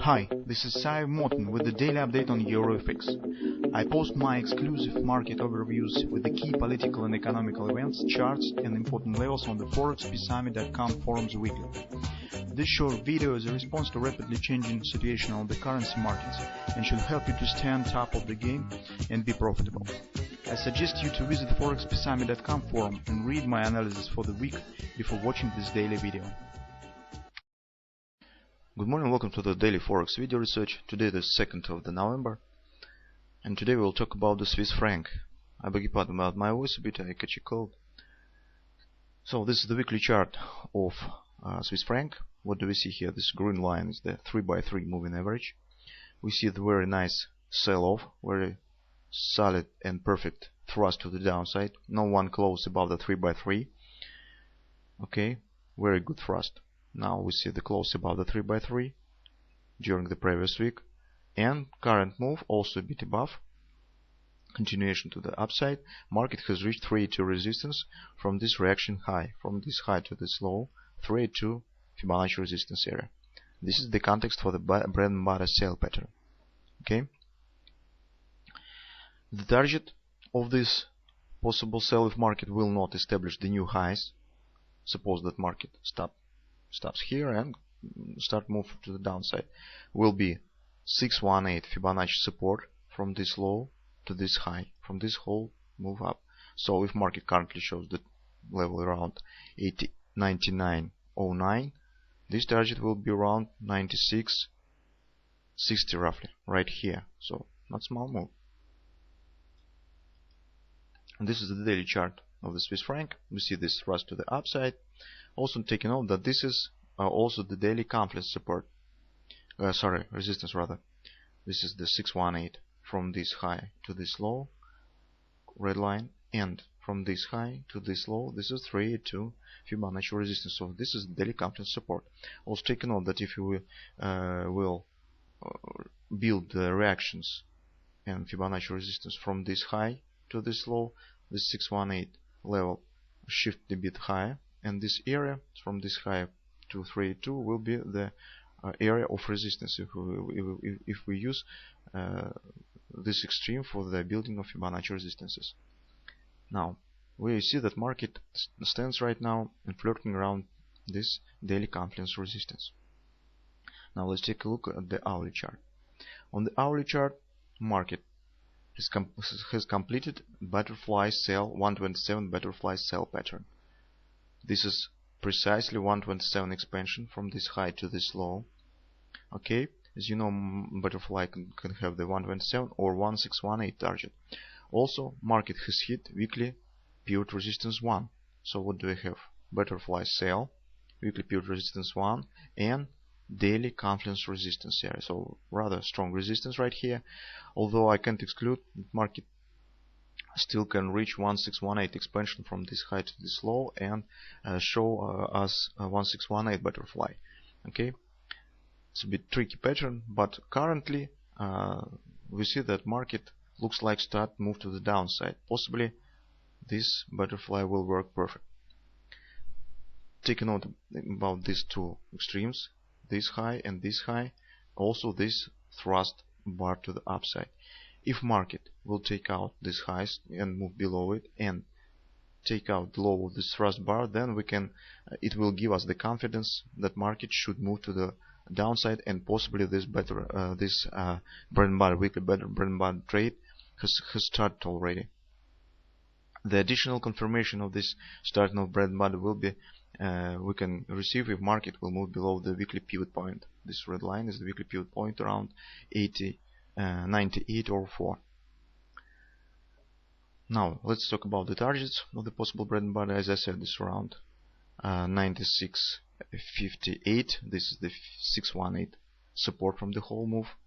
Hi, this is Sive Morten with the daily update on EuroFX. I post my exclusive market overviews with the key political and economical events, charts and important levels on the ForexPeaceArmy.com forums weekly. This short video is a response to rapidly changing situation on the currency markets and should help you to stay on top of the game and be profitable. I suggest you to visit the ForexPeaceArmy.com forum and read my analysis for the week before watching this daily video. Good morning, welcome to the daily Forex video research. Today the 2nd of November, and today we'll talk about the Swiss franc. I beg your pardon about my voice a bit, I catch a cold. So this is the weekly chart of Swiss franc. What do we see here? This green line is the 3x3 moving average. We see the very nice sell-off, very solid and perfect thrust to the downside. No one close above the 3x3. Okay, very good thrust. Now we see the close above the 3x3 during the previous week, and current move also a bit above. Continuation to the upside. Market has reached 382 resistance from this reaction high, from this high to this low, 382 Fibonacci resistance area. This is the context for the bread and butter sell pattern. Okay. The target of this possible sell if market will not establish the new highs. Suppose that market stops here and start move to the downside, will be 618 Fibonacci support from this low to this high, from this whole move up. So if market currently shows the level around 99.09, this target will be around 96.60 roughly, right here. So not small move. And this is the daily chart of the Swiss franc. We see this thrust to the upside. Also taking note that this is also the daily confluence support. Resistance rather. This is the 618 from this high to this low, red line, and from this high to this low, this is 382 Fibonacci resistance. So this is the daily confluence support. Also taking note that if you will build the reactions and Fibonacci resistance from this high to this low, this 618 level shift a bit higher, and this area from this high to 382 will be the area of resistance if we use this extreme for the building of Fibonacci resistances. Now we see that market stands right now and flirting around this daily confluence resistance. Now let's take a look at the hourly chart. On the hourly chart, market has completed butterfly sell 127 butterfly sell pattern. This is precisely 127 expansion from this high to this low. Okay, as you know, butterfly can have the 127 or 1618 target. Also, market has hit weekly pivot resistance 1. So what do we have? Butterfly sell, weekly pivot resistance 1, and daily confluence resistance area. So rather strong resistance right here. Although I can't exclude that market still can reach 1618 expansion from this high to this low and show us a 1618 butterfly. Okay, it's a bit tricky pattern, but currently we see that market looks like start move to the downside. Possibly this butterfly will work perfect. Take a note about these two extremes, this high and this high, also this thrust bar to the upside. If market will take out this highs and move below it and take out the low of this thrust bar, then we can it will give us the confidence that market should move to the downside, and possibly this bread and butter weekly bread and butter trade has started already. The additional confirmation of this starting of bread and butter will be we can receive if market will move below the weekly pivot point. This red line is the weekly pivot point around 98.04. Now let's talk about the targets of the possible bread and butter. As I said, this around 96.58. This is the 618 support from the whole move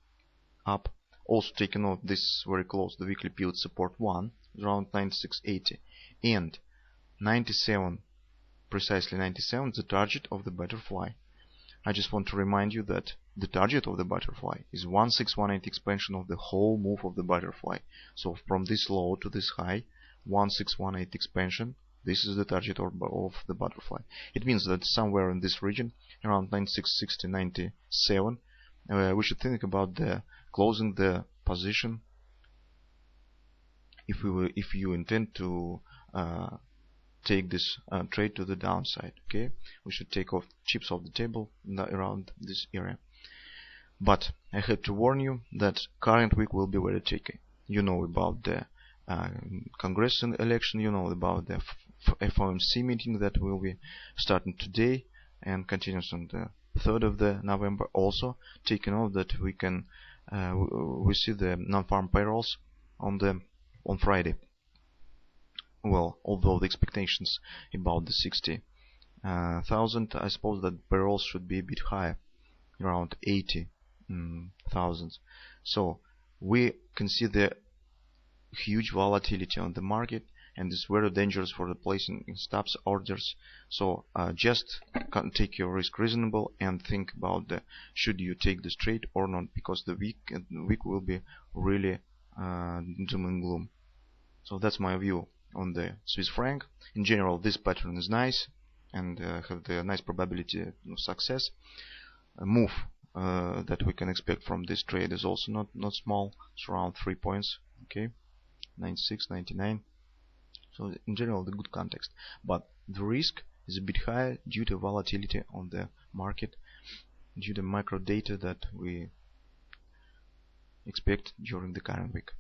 up. Also taking note, this is very close, the weekly pivot support 1 is around 96.80, and 97, precisely 97, the target of the butterfly. I just want to remind you that the target of the butterfly is 1618 expansion of the whole move of the butterfly. So from this low to this high, 1618 expansion, this is the target of the butterfly. It means that somewhere in this region, around 9660, 97, we should think about the closing the position if you intend to take this trade to the downside. Okay, we should take off chips off the table around this area. But I had to warn you that current week will be very tricky. You know about the Congress election, you know about the FOMC meeting that will be starting today and continues on the 3rd of the November. Also, taking note that we can we see the non-farm payrolls on Friday. Well, although the expectations about the 60,000, I suppose that payrolls should be a bit higher, around 80,000. So we can see the huge volatility on the market, and it's very dangerous for the placing in stops orders. So just take your risk reasonable and think about should you take this trade or not, because the week will be really doom and gloom. So that's my view on the Swiss franc. In general, this pattern is nice and have the nice probability of success. A move that we can expect from this trade is also not small. It's around 3 points. Okay, 96, 99. So in general, the good context, but the risk is a bit higher due to volatility on the market, due to micro data that we expect during the current week.